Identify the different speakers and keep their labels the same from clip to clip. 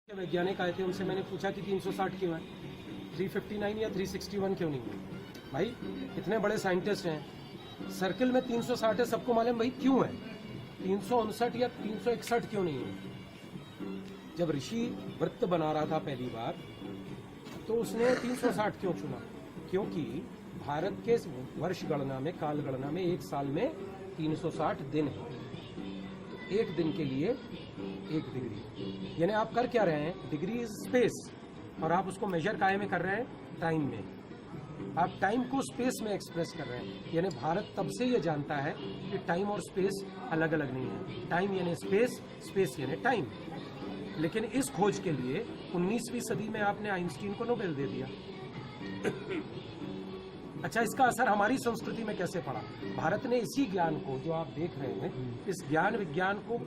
Speaker 1: वैज्ञानिक आए थे, उनसे मैंने पूछा कि 360 क्यों है, 359 या 361 क्यों नहीं है। भाई इतने बड़े साइंटिस्ट हैं, सर्किल में 360 है, सबको मालूम भाई क्यों है, 359 या 361 क्यों नहीं है। जब ऋषि वृत्त बना रहा था पहली बार तो उसने 360 क्यों चुना, क्योंकि भारत के वर्ष गणना में, काल गणना में एक साल में 360 दिन है। एक दिन के लिए 1 डिग्री, यानी आप कर क्या रहे हैं, डिग्री इज स्पेस, और आप उसको मेजर काहे में कर रहे हैं, टाइम में। आप टाइम को स्पेस में एक्सप्रेस कर रहे हैं। यानी भारत तब से ये जानता है कि टाइम और स्पेस अलग अलग नहीं है। टाइम यानी स्पेस, स्पेस यानी टाइम। लेकिन इस खोज के लिए 19वीं सदी में आपने आइंस्टीन को नोबेल दे दिया। अच्छा, इसका असर हमारी संस्कृति में कैसे पड़ा? भारत ने इसी ज्ञान को, जो आप देख रहे हैं, इस ज्ञान विज्ञान को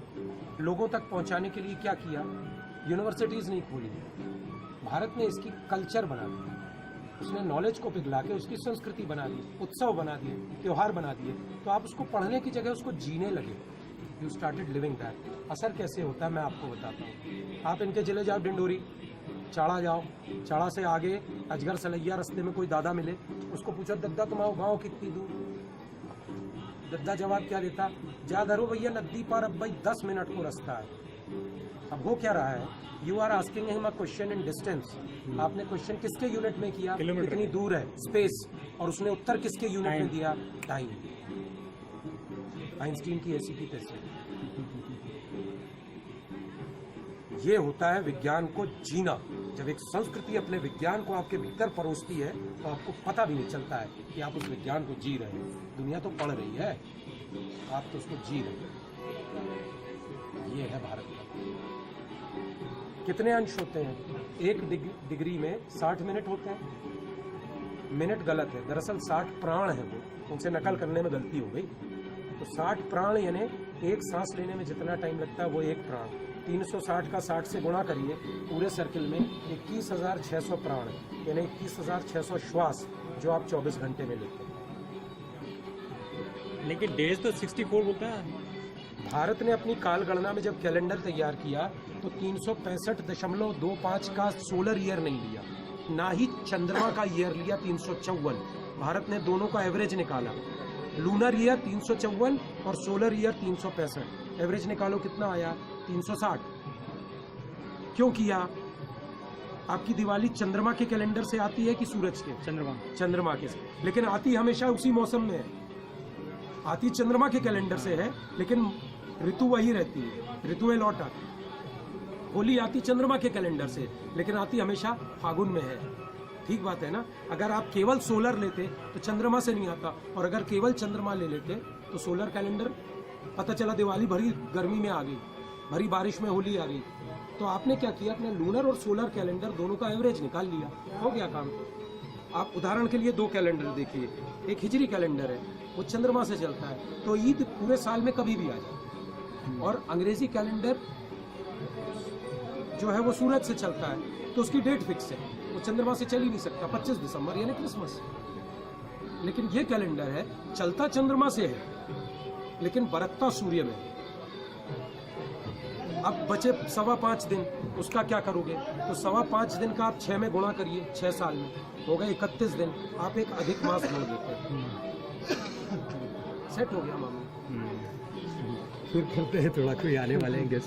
Speaker 1: लोगों तक पहुंचाने के लिए क्या किया? यूनिवर्सिटीज नहीं खोली, भारत ने इसकी कल्चर बना दिया। उसने नॉलेज को पिघला के उसकी संस्कृति बना दी, उत्सव बना दिए, त्योहार बना दिए। तो आप उसको पढ़ने की जगह उसको जीने लगे। You started living that. असर कैसे होता है मैं आपको बताता हूँ। आप इनके जिले जाओ, डिंडोरी, चाड़ा जाओ, चाड़ा से आगे अजगर सलैया, रास्ते में कोई दादा मिले, उसको पूछो दद्दा तुम्हारा गाँव कितनी दूर? दद्दा जवाब क्या देता? जा धरो भैया नदी पार, अब भाई 10 मिनट को रास्ता है। अब हो क्या रहा है, you are asking him a question in distance. आपने क्वेश्चन किसके यूनिट में किया, कितनी दूर है, स्पेस, और उसने उत्तर किसके यूनिट में दिया, टाइम। आइंस्टीन की ऐसी की तैसी। ये होता है विज्ञान को जीना। जब एक संस्कृति अपने विज्ञान को आपके भीतर परोसती है तो आपको पता भी नहीं चलता है कि आप उस विज्ञान को जी रहे हैं। दुनिया तो पढ़ रही है, आप तो उसको जी रहे हैं। ये है भारत का। कितने अंश होते हैं? 1 डिग्री में 60 मिनट होते हैं। मिनट गलत है, दरअसल 60 प्राण है, वो उनसे नकल करने में गलती हो गई। तो 60 प्राण यानी एक सांस लेने में जितना टाइम लगता है वो 1 प्राण। 360 का 60 से गुणा करिए, पूरे सर्किल में 21,600 प्राण, यानी 21,600 श्वास जो आप 24 घंटे में लेते हैं।
Speaker 2: लेकिन डेज तो 64 बोलता है।
Speaker 1: भारत ने अपनी काल गणना में जब कैलेंडर तैयार किया तो 365.25 का सोलर ईयर नहीं लिया, ना ही चंद्रमा का ईयर लिया 354। भारत ने दोनों का एवरेज निकाला, लूनर ईयर 354 और सोलर ईयर 365। एवरेज निकालो कितना आया, 360। क्यों किया? आपकी दिवाली चंद्रमा के कैलेंडर से आती है कि सूरज के? चंद्रमा के से। लेकिन आती हमेशा उसी मौसम में है, आती चंद्रमा के कैलेंडर से है, लेकिन ऋतु वही रहती है, ऋतुएं लौट आती। होली आती चंद्रमा के कैलेंडर से, लेकिन आती हमेशा फागुन में है। ठीक बात है ना? अगर आप केवल सोलर लेते तो चंद्रमा से नहीं आता, और अगर केवल चंद्रमा ले लेते तो सोलर कैलेंडर, पता चला दिवाली भरी गर्मी में आ गई, भरी बारिश में होली आ गई। तो आपने क्या किया, अपने लूनर और सोलर कैलेंडर दोनों का एवरेज निकाल लिया, हो गया काम। आप उदाहरण के लिए 2 कैलेंडर देखिए। एक हिजरी कैलेंडर है, वो चंद्रमा से चलता है, तो ईद पूरे साल में कभी भी आ जाए। और अंग्रेजी कैलेंडर जो है वो सूरज से चलता है, तो उसकी डेट फिक्स है, वो चंद्रमा से चल ही नहीं सकता। 25 दिसंबर यानी क्रिसमस। लेकिन ये कैलेंडर है, चलता चंद्रमा से है लेकिन बरतता सूर्य में। अब बचे 5.25 दिन, उसका क्या करोगे? तो 5.25 दिन का आप 6 में गुणा करिए, 6 साल में हो गए 31 दिन। आप एक अधिक मास जोड़ देते हैं, सेट हो गया मामला।
Speaker 3: फिर करते हैं थोड़ा, कोई आने वाले हैं गेस्ट।